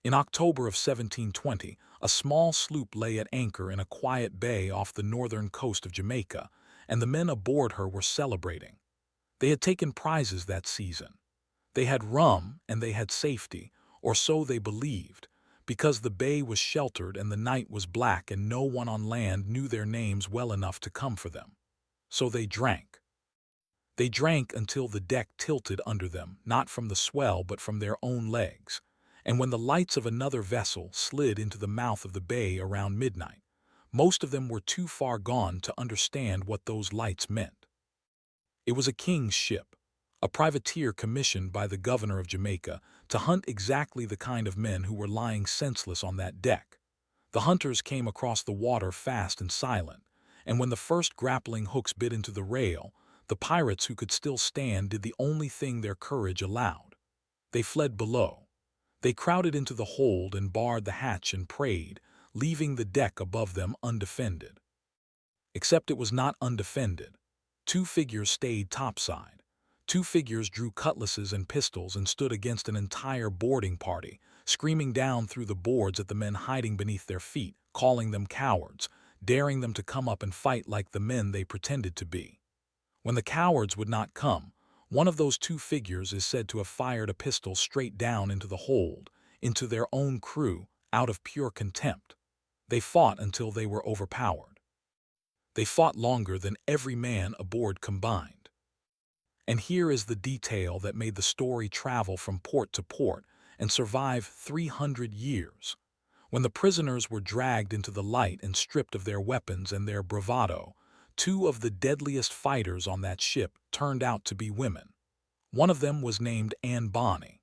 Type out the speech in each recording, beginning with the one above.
In October of 1720, a small sloop lay at anchor in a quiet bay off the northern coast of Jamaica, and the men aboard her were celebrating. They had taken prizes that season. They had rum and they had safety, or so they believed, because the bay was sheltered and the night was black and no one on land knew their names well enough to come for them. So they drank. They drank until the deck tilted under them, not from the swell but from their own legs. And when the lights of another vessel slid into the mouth of the bay around midnight, most of them were too far gone to understand what those lights meant. It was a king's ship, a privateer commissioned by the governor of Jamaica to hunt exactly the kind of men who were lying senseless on that deck. The hunters came across the water fast and silent, and when the first grappling hooks bit into the rail, the pirates who could still stand did the only thing their courage allowed. They fled below. They crowded into the hold and barred the hatch and prayed, leaving the deck above them undefended. Except it was not undefended. Two figures stayed topside. Two figures drew cutlasses and pistols and stood against an entire boarding party, screaming down through the boards at the men hiding beneath their feet, calling them cowards, daring them to come up and fight like the men they pretended to be. When the cowards would not come, one of those two figures is said to have fired a pistol straight down into the hold, into their own crew, out of pure contempt. They fought until they were overpowered. They fought longer than every man aboard combined. And here is the detail that made the story travel from port to port and survive 300 years. When the prisoners were dragged into the light and stripped of their weapons and their bravado, two of the deadliest fighters on that ship turned out to be women. One of them was named Anne Bonny.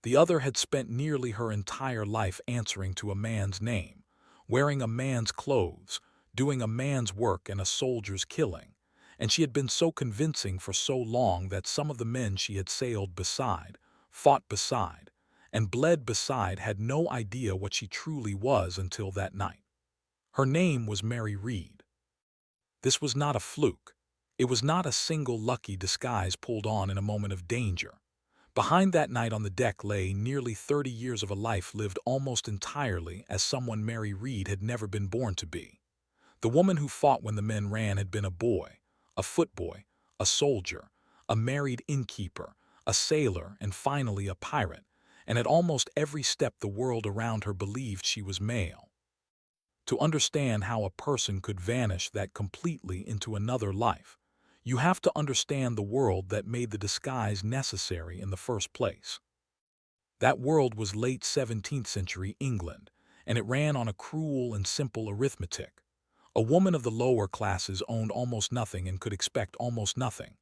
The other had spent nearly her entire life answering to a man's name, wearing a man's clothes, doing a man's work and a soldier's killing, and she had been so convincing for so long that some of the men she had sailed beside, fought beside, and bled beside had no idea what she truly was until that night. Her name was Mary Read. This was not a fluke. It was not a single lucky disguise pulled on in a moment of danger. Behind that night on the deck lay nearly 30 years of a life lived almost entirely as someone Mary Read had never been born to be. The woman who fought when the men ran had been a boy, a footboy, a soldier, a married innkeeper, a sailor, and finally a pirate, and at almost every step the world around her believed she was male. To understand how a person could vanish that completely into another life, you have to understand the world that made the disguise necessary in the first place. That world was late 17th century England, and it ran on a cruel and simple arithmetic. A woman of the lower classes owned almost nothing and could expect almost nothing.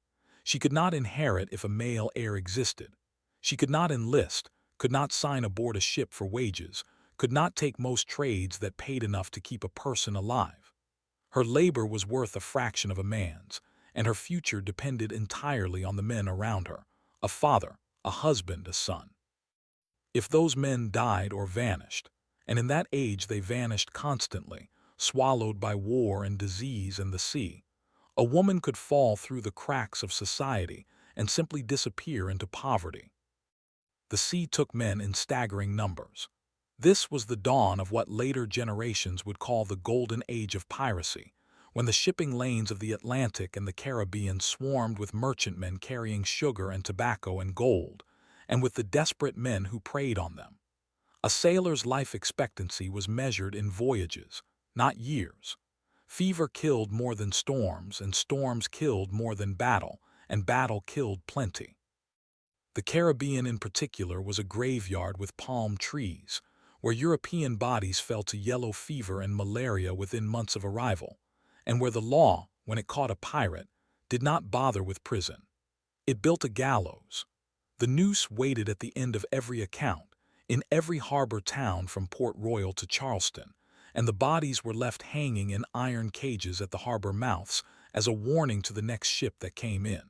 She could not inherit if a male heir existed. She could not enlist, could not sign aboard a ship for wages, could not take most trades that paid enough to keep a person alive. Her labor was worth a fraction of a man's, and her future depended entirely on the men around her, a father, a husband, a son. If those men died or vanished, and in that age they vanished constantly, swallowed by war and disease and the sea, a woman could fall through the cracks of society and simply disappear into poverty. The sea took men in staggering numbers. This was the dawn of what later generations would call the golden age of piracy, when the shipping lanes of the Atlantic and the Caribbean swarmed with merchantmen carrying sugar and tobacco and gold, and with the desperate men who preyed on them. A sailor's life expectancy was measured in voyages, not years. Fever killed more than storms, and storms killed more than battle, and battle killed plenty. The Caribbean in particular was a graveyard with palm trees, where European bodies fell to yellow fever and malaria within months of arrival, and where the law, when it caught a pirate, did not bother with prison. It built a gallows. The noose waited at the end of every account, in every harbor town from Port Royal to Charleston, and the bodies were left hanging in iron cages at the harbor mouths as a warning to the next ship that came in.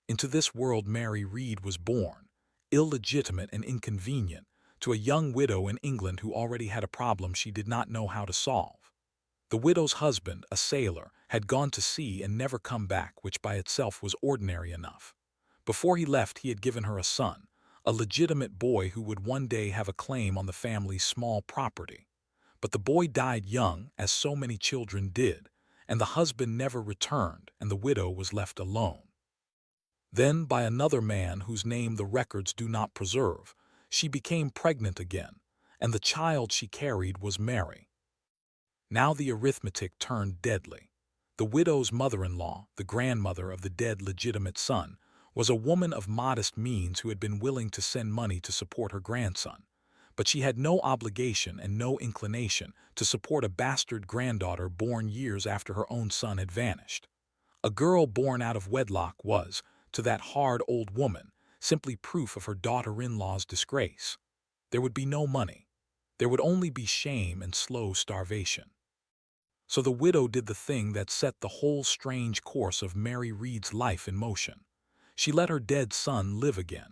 Into this world Mary Read was born, illegitimate and inconvenient, to a young widow in England who already had a problem she did not know how to solve. The widow's husband, a sailor, had gone to sea and never come back, which by itself was ordinary enough. Before he left he had given her a son, a legitimate boy who would one day have a claim on the family's small property. But the boy died young, as so many children did, and the husband never returned, and the widow was left alone. Then, by another man whose name the records do not preserve, she became pregnant again, and the child she carried was Mary. Now the arithmetic turned deadly. The widow's mother-in-law, the grandmother of the dead legitimate son, was a woman of modest means who had been willing to send money to support her grandson. But she had no obligation and no inclination to support a bastard granddaughter born years after her own son had vanished. A girl born out of wedlock was, to that hard old woman, simply proof of her daughter-in-law's disgrace. There would be no money. There would only be shame and slow starvation. So the widow did the thing that set the whole strange course of Mary Reed's life in motion. She let her dead son live again.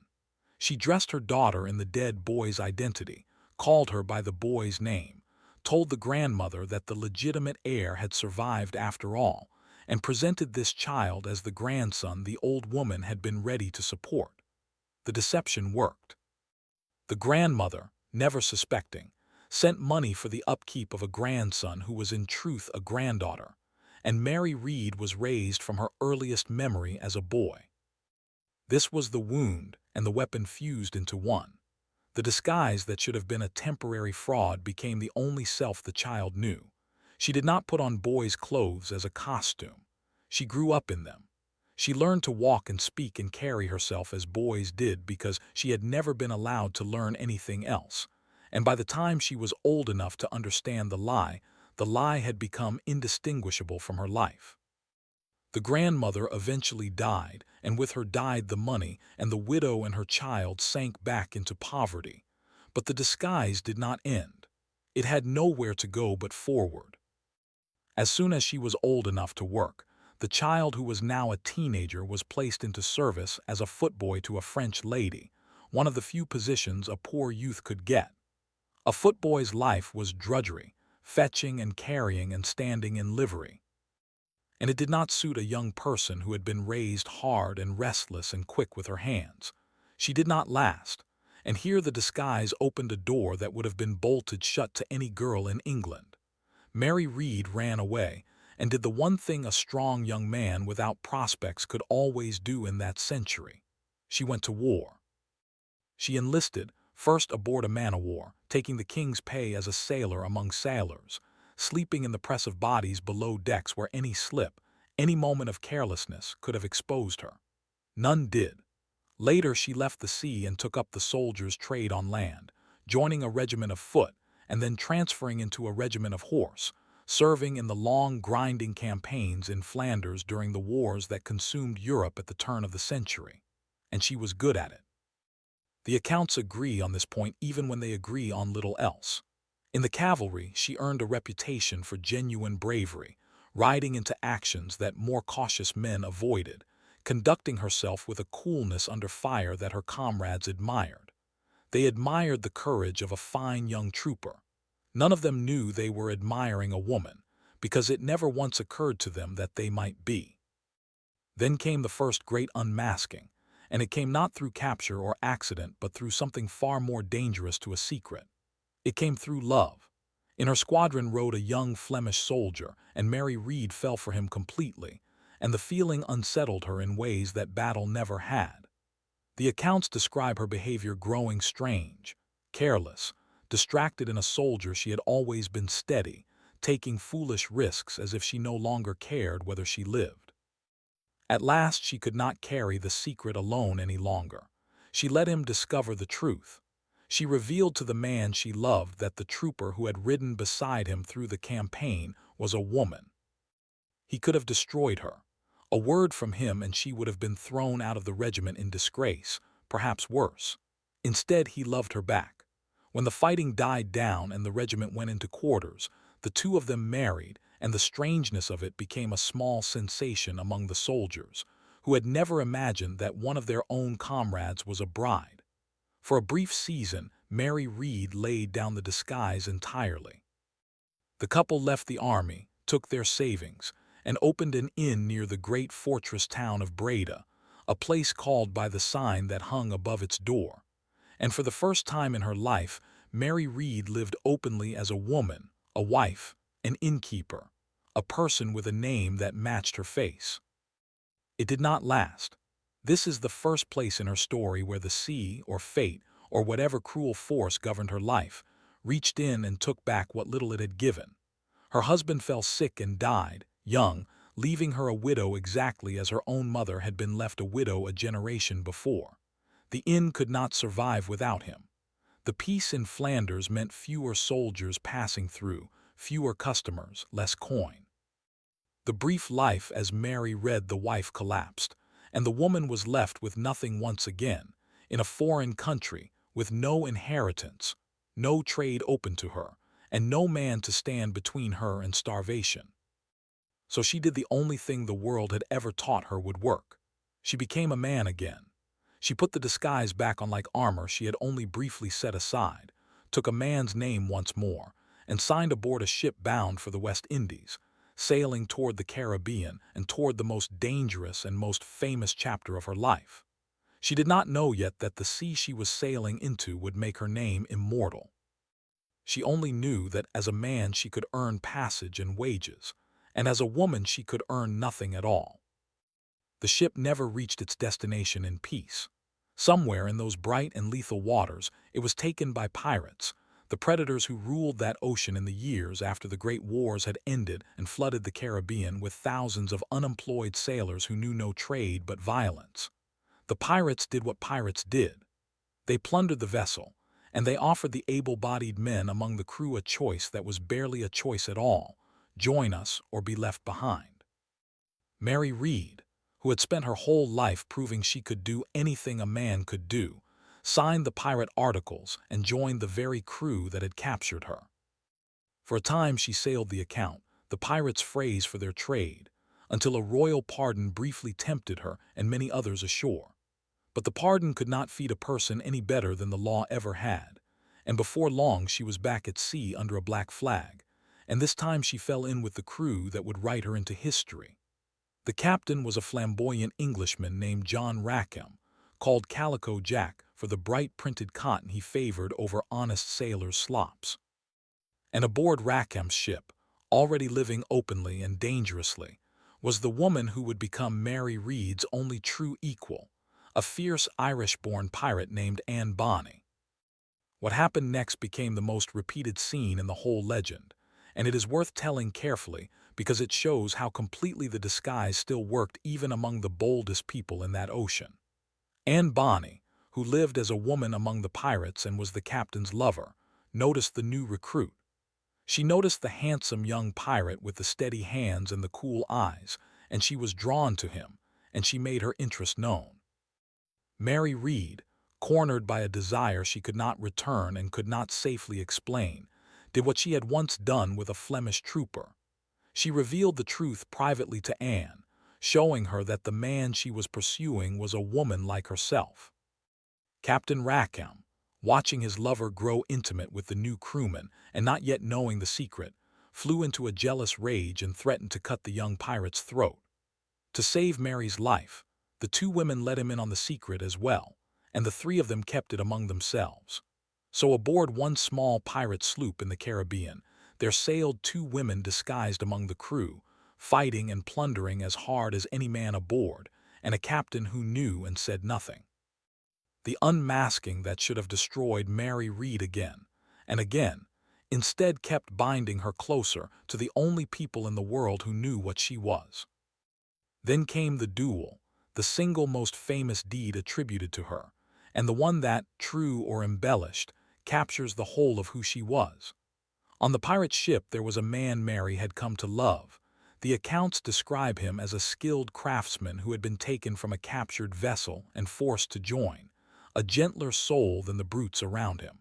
She dressed her daughter in the dead boy's identity, called her by the boy's name, told the grandmother that the legitimate heir had survived after all, and presented this child as the grandson the old woman had been ready to support. The deception worked. The grandmother, never suspecting, sent money for the upkeep of a grandson who was in truth a granddaughter, and Mary Reed was raised from her earliest memory as a boy. This was the wound, and the weapon fused into one. The disguise that should have been a temporary fraud became the only self the child knew. She did not put on boys' clothes as a costume. She grew up in them. She learned to walk and speak and carry herself as boys did because she had never been allowed to learn anything else. And by the time she was old enough to understand the lie had become indistinguishable from her life. The grandmother eventually died, and with her died the money, and the widow and her child sank back into poverty. But the disguise did not end. It had nowhere to go but forward. As soon as she was old enough to work, the child, who was now a teenager, was placed into service as a footboy to a French lady, one of the few positions a poor youth could get. A footboy's life was drudgery, fetching and carrying and standing in livery. And it did not suit a young person who had been raised hard and restless and quick with her hands. She did not last, and here the disguise opened a door that would have been bolted shut to any girl in England. Mary Reed ran away, and did the one thing a strong young man without prospects could always do in that century. She went to war. She enlisted, first aboard a man-o'-war, taking the king's pay as a sailor among sailors, sleeping in the press of bodies below decks where any slip, any moment of carelessness could have exposed her. None did. Later she left the sea and took up the soldier's trade on land, joining a regiment of foot and then transferring into a regiment of horse, serving in the long grinding campaigns in Flanders during the wars that consumed Europe at the turn of the century. And she was good at it. The accounts agree on this point even when they agree on little else. In the cavalry, she earned a reputation for genuine bravery, riding into actions that more cautious men avoided, conducting herself with a coolness under fire that her comrades admired. They admired the courage of a fine young trooper. None of them knew they were admiring a woman, because it never once occurred to them that they might be. Then came the first great unmasking, and it came not through capture or accident but through something far more dangerous to a secret. It came through love. In her squadron rode a young Flemish soldier, and Mary Reed fell for him completely, and the feeling unsettled her in ways that battle never had. The accounts describe her behavior growing strange, careless, distracted. In a soldier she had always been steady, taking foolish risks as if she no longer cared whether she lived. At last she could not carry the secret alone any longer. She let him discover the truth. She revealed to the man she loved that the trooper who had ridden beside him through the campaign was a woman. He could have destroyed her. A word from him and she would have been thrown out of the regiment in disgrace, perhaps worse. Instead, he loved her back. When the fighting died down and the regiment went into quarters, the two of them married, and the strangeness of it became a small sensation among the soldiers, who had never imagined that one of their own comrades was a bride. For a brief season, Mary Reed laid down the disguise entirely. The couple left the army, took their savings, and opened an inn near the great fortress town of Breda, a place called by the sign that hung above its door. And for the first time in her life, Mary Read lived openly as a woman, a wife, an innkeeper, a person with a name that matched her face. It did not last. This is the first place in her story where the sea, or fate, or whatever cruel force governed her life, reached in and took back what little it had given. Her husband fell sick and died, young, leaving her a widow exactly as her own mother had been left a widow a generation before. The inn could not survive without him. The peace in Flanders meant fewer soldiers passing through, fewer customers, less coin. The brief life as Mary read the wife collapsed, and the woman was left with nothing once again, in a foreign country, with no inheritance, no trade open to her, and no man to stand between her and starvation. So she did the only thing the world had ever taught her would work. She became a man again. She put the disguise back on like armor she had only briefly set aside, took a man's name once more, and signed aboard a ship bound for the West Indies, sailing toward the Caribbean and toward the most dangerous and most famous chapter of her life. She did not know yet that the sea she was sailing into would make her name immortal. She only knew that as a man she could earn passage and wages, and as a woman she could earn nothing at all. The ship never reached its destination in peace. Somewhere in those bright and lethal waters, it was taken by pirates, the predators who ruled that ocean in the years after the great wars had ended and flooded the Caribbean with thousands of unemployed sailors who knew no trade but violence. The pirates did what pirates did. They plundered the vessel, and they offered the able-bodied men among the crew a choice that was barely a choice at all: join us or be left behind. Mary Read, who had spent her whole life proving she could do anything a man could do, signed the pirate articles and joined the very crew that had captured her. For a time she sailed the account, the pirates' phrase for their trade, until a royal pardon briefly tempted her and many others ashore. But the pardon could not feed a person any better than the law ever had, and before long she was back at sea under a black flag, and this time she fell in with the crew that would write her into history. The captain was a flamboyant Englishman named John Rackham, called Calico Jack for the bright printed cotton he favored over honest sailors' slops. And aboard Rackham's ship, already living openly and dangerously, was the woman who would become Mary Read's only true equal, a fierce Irish-born pirate named Anne Bonny. What happened next became the most repeated scene in the whole legend, and it is worth telling carefully because it shows how completely the disguise still worked even among the boldest people in that ocean. Anne Bonny, who lived as a woman among the pirates and was the captain's lover, noticed the new recruit. She noticed the handsome young pirate with the steady hands and the cool eyes, and she was drawn to him, and she made her interest known. Mary Read, cornered by a desire she could not return and could not safely explain, did what she had once done with a Flemish trooper. She revealed the truth privately to Anne, showing her that the man she was pursuing was a woman like herself. Captain Rackham, watching his lover grow intimate with the new crewman and not yet knowing the secret, flew into a jealous rage and threatened to cut the young pirate's throat. To save Mary's life, the two women let him in on the secret as well, and the three of them kept it among themselves. So aboard one small pirate sloop in the Caribbean, there sailed two women disguised among the crew, fighting and plundering as hard as any man aboard, and a captain who knew and said nothing. The unmasking that should have destroyed Mary Read again and again, instead kept binding her closer to the only people in the world who knew what she was. Then came the duel, the single most famous deed attributed to her, and the one that, true or embellished, captures the whole of who she was. On the pirate ship there was a man Mary had come to love. The accounts describe him as a skilled craftsman who had been taken from a captured vessel and forced to join, a gentler soul than the brutes around him.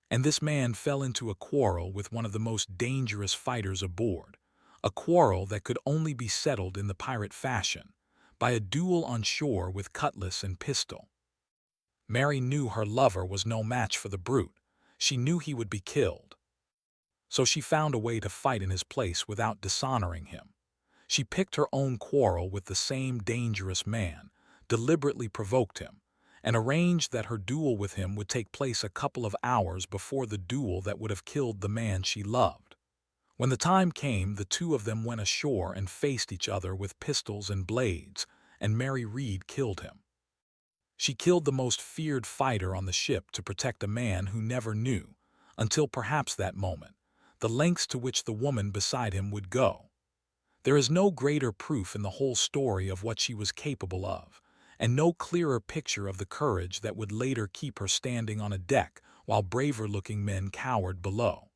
And this man fell into a quarrel with one of the most dangerous fighters aboard, a quarrel that could only be settled in the pirate fashion, by a duel on shore with cutlass and pistol. Mary knew her lover was no match for the brute. She knew he would be killed. So she found a way to fight in his place without dishonoring him. She picked her own quarrel with the same dangerous man, deliberately provoked him, and arranged that her duel with him would take place a couple of hours before the duel that would have killed the man she loved. When the time came, the two of them went ashore and faced each other with pistols and blades, and Mary Read killed him. She killed the most feared fighter on the ship to protect a man who never knew, until perhaps that moment, the lengths to which the woman beside him would go. There is no greater proof in the whole story of what she was capable of, and no clearer picture of the courage that would later keep her standing on a deck while braver-looking men cowered below.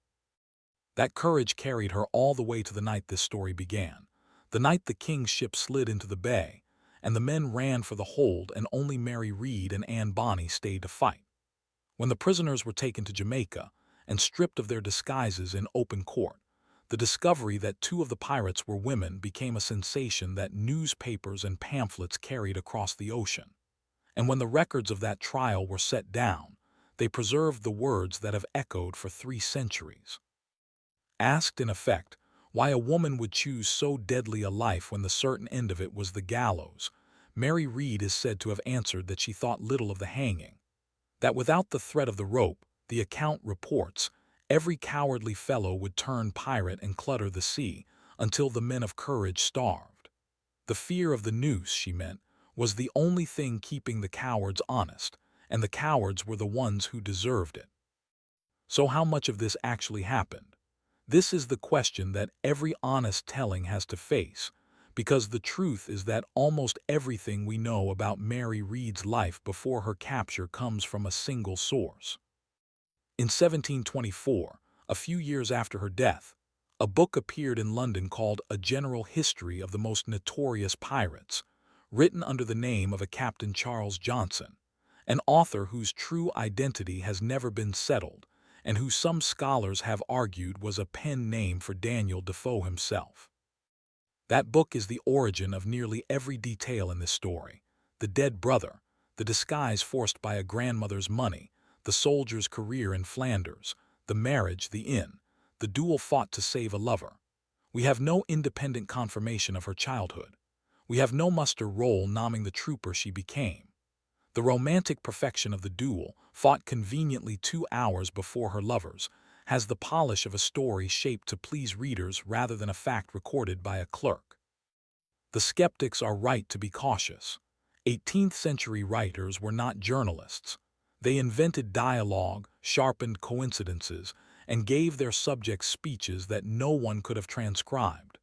That courage carried her all the way to the night this story began, the night the king's ship slid into the bay, and the men ran for the hold and only Mary Read and Anne Bonny stayed to fight. When the prisoners were taken to Jamaica and stripped of their disguises in open court, the discovery that two of the pirates were women became a sensation that newspapers and pamphlets carried across the ocean. And when the records of that trial were set down, they preserved the words that have echoed for 3 centuries. Asked, in effect, why a woman would choose so deadly a life when the certain end of it was the gallows, Mary Read is said to have answered that she thought little of the hanging, that without the threat of the rope, the account reports, every cowardly fellow would turn pirate and clutter the sea until the men of courage starved. The fear of the noose, she meant, was the only thing keeping the cowards honest, and the cowards were the ones who deserved it. So how much of this actually happened? This is the question that every honest telling has to face, because the truth is that almost everything we know about Mary Read's life before her capture comes from a single source. In 1724, a few years after her death, a book appeared in London called A General History of the Most Notorious Pirates, written under the name of a Captain Charles Johnson, an author whose true identity has never been settled, and who some scholars have argued was a pen name for Daniel Defoe himself. That book is the origin of nearly every detail in this story: the dead brother, the disguise forced by a grandmother's money, the soldier's career in Flanders, the marriage, the inn, the duel fought to save a lover. We have no independent confirmation of her childhood. We have no muster roll naming the trooper she became. The romantic perfection of the duel, fought conveniently 2 hours before her lovers, has the polish of a story shaped to please readers rather than a fact recorded by a clerk. The skeptics are right to be cautious. 18th-century writers were not journalists. They invented dialogue, sharpened coincidences, and gave their subjects speeches that no one could have transcribed.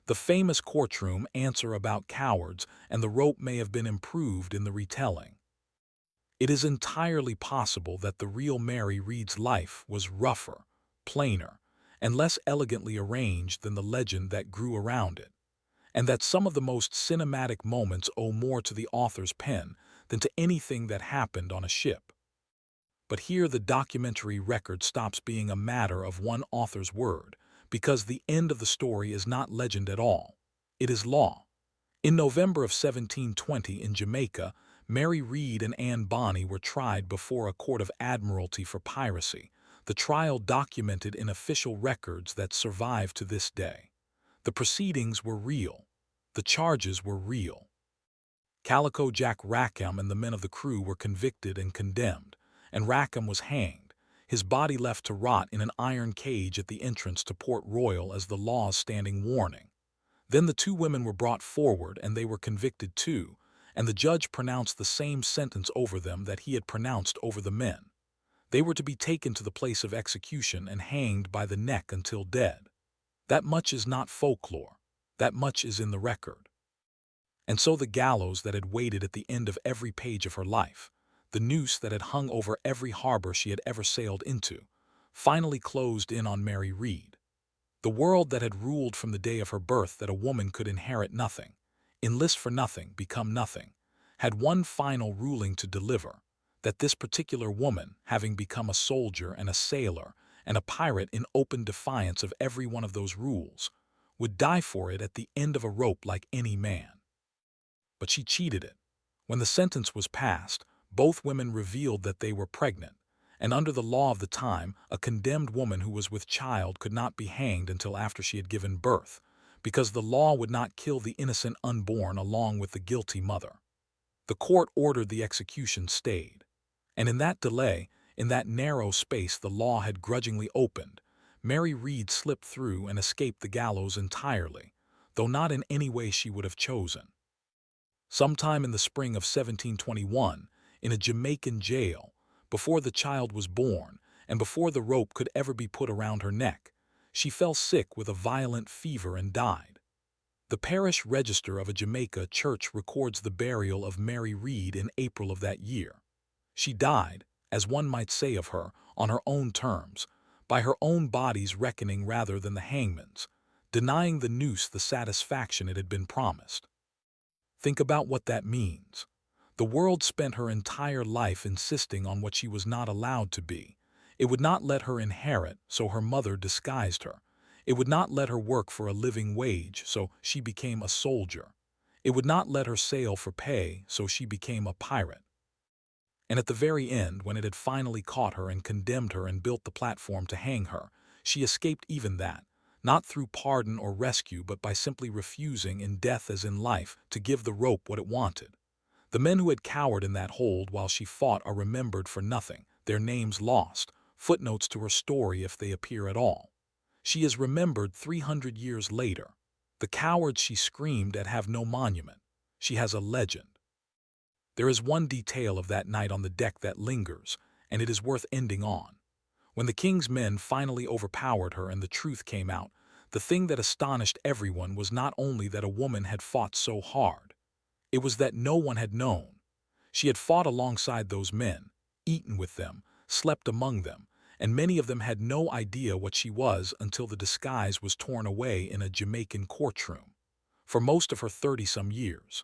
The famous courtroom answer about cowards and the rope may have been improved in the retelling. It is entirely possible that the real Mary Read's life was rougher, plainer, and less elegantly arranged than the legend that grew around it, and that some of the most cinematic moments owe more to the author's pen than to anything that happened on a ship. But here the documentary record stops being a matter of one author's word, because the end of the story is not legend at all. It is law. In November of 1720 in Jamaica, Mary Read and Anne Bonny were tried before a court of admiralty for piracy, the trial documented in official records that survive to this day. The proceedings were real. The charges were real. Calico Jack Rackham and the men of the crew were convicted and condemned, and Rackham was hanged, his body left to rot in an iron cage at the entrance to Port Royal as the law's standing warning. Then the 2 women were brought forward and they were convicted too, and the judge pronounced the same sentence over them that he had pronounced over the men. They were to be taken to the place of execution and hanged by the neck until dead. That much is not folklore. That much is in the record. And so the gallows that had waited at the end of every page of her life, the noose that had hung over every harbor she had ever sailed into, finally closed in on Mary Read. The world that had ruled from the day of her birth that a woman could inherit nothing, enlist for nothing, become nothing, had one final ruling to deliver, that this particular woman, having become a soldier and a sailor and a pirate in open defiance of every one of those rules, would die for it at the end of a rope like any man. But she cheated it. When the sentence was passed, both women revealed that they were pregnant, and under the law of the time, a condemned woman who was with child could not be hanged until after she had given birth, because the law would not kill the innocent unborn along with the guilty mother. The court ordered the execution stayed. And in that delay, in that narrow space the law had grudgingly opened, Mary Read slipped through and escaped the gallows entirely, though not in any way she would have chosen. Sometime in the spring of 1721, in a Jamaican jail, before the child was born and before the rope could ever be put around her neck, she fell sick with a violent fever and died. The parish register of a Jamaica church records the burial of Mary Read in April of that year. She died, as one might say of her, on her own terms, by her own body's reckoning rather than the hangman's, denying the noose the satisfaction it had been promised. Think about what that means. The world spent her entire life insisting on what she was not allowed to be. It would not let her inherit, so her mother disguised her. It would not let her work for a living wage, so she became a soldier. It would not let her sail for pay, so she became a pirate. And at the very end, when it had finally caught her and condemned her and built the platform to hang her, she escaped even that, not through pardon or rescue but by simply refusing, in death as in life, to give the rope what it wanted. The men who had cowered in that hold while she fought are remembered for nothing, their names lost, footnotes to her story if they appear at all. She is remembered 300 years later. The cowards she screamed at have no monument. She has a legend. There is one detail of that night on the deck that lingers, and it is worth ending on. When the king's men finally overpowered her and the truth came out, the thing that astonished everyone was not only that a woman had fought so hard. It was that no one had known. She had fought alongside those men, eaten with them, slept among them, and many of them had no idea what she was until the disguise was torn away in a Jamaican courtroom. For most of her 30-some years,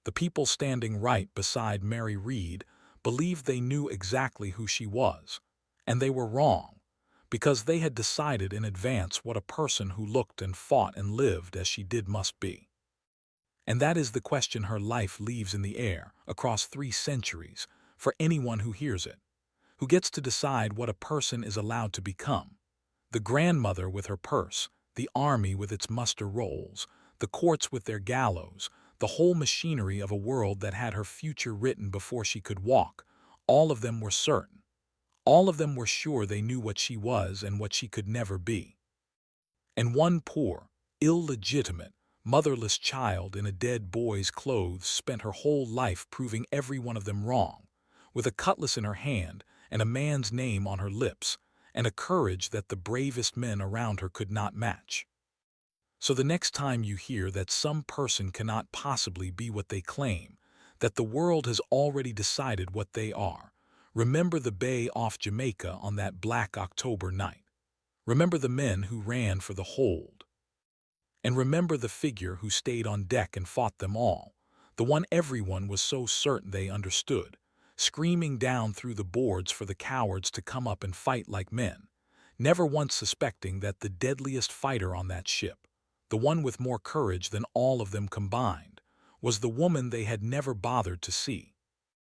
the people standing right beside Mary Read believed they knew exactly who she was, and they were wrong, because they had decided in advance what a person who looked and fought and lived as she did must be. And that is the question her life leaves in the air, across 3 centuries, for anyone who hears it, who gets to decide what a person is allowed to become. The grandmother with her purse, the army with its muster rolls, the courts with their gallows, the whole machinery of a world that had her future written before she could walk, all of them were certain. All of them were sure they knew what she was and what she could never be. And one poor, illegitimate, motherless child in a dead boy's clothes spent her whole life proving every one of them wrong, with a cutlass in her hand and a man's name on her lips, and a courage that the bravest men around her could not match. So the next time you hear that some person cannot possibly be what they claim, that the world has already decided what they are, remember the bay off Jamaica on that black October night. Remember the men who ran for the hold. And remember the figure who stayed on deck and fought them all, the one everyone was so certain they understood, screaming down through the boards for the cowards to come up and fight like men, never once suspecting that the deadliest fighter on that ship, the one with more courage than all of them combined, was the woman they had never bothered to see.